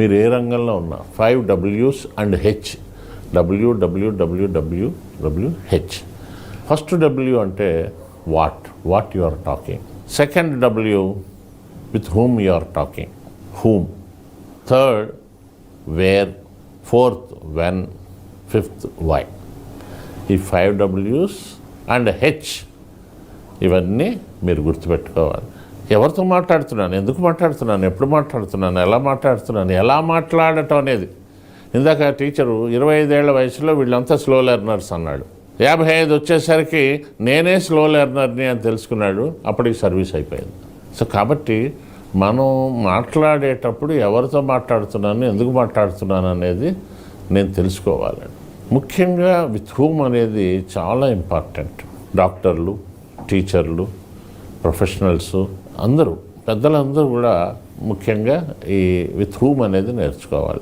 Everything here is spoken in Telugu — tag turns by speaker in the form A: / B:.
A: మీరు ఏ రంగంలో ఉన్నా 5 W's and H. WWWWH. First W అంటే what you are talking. Second W, with whom you are talking, whom. Third, where. Fourth, when. Fifth, why. ఈ 5 W's అండ్ హెచ్ ఇవన్నీ మీరు గుర్తుపెట్టుకోవాలి. ఎవరితో మాట్లాడుతున్నాను, ఎందుకు మాట్లాడుతున్నాను, ఎప్పుడు మాట్లాడుతున్నాను, ఎలా మాట్లాడటం అనేది. ఇందాక టీచరు 25 ఏళ్ల వయసులో వీళ్ళంతా స్లో లెర్నర్స్ అన్నాడు. 55 వచ్చేసరికి నేనే స్లో లెర్నర్ని అని తెలుసుకున్నాడు. అప్పటికి సర్వీస్ అయిపోయింది. సో కాబట్టి మనం మాట్లాడేటప్పుడు ఎవరితో మాట్లాడుతున్నాను, ఎందుకు మాట్లాడుతున్నాను అనేది నేను తెలుసుకోవాలండి. ముఖ్యంగా విత్ హూమ్ అనేది చాలా ఇంపార్టెంట్. డాక్టర్లు, టీచర్లు, ప్రొఫెషనల్స్ అందరూ, పెద్దలందరూ కూడా ముఖ్యంగా ఈ విత్ హూమ్ అనేది నేర్చుకోవాలి.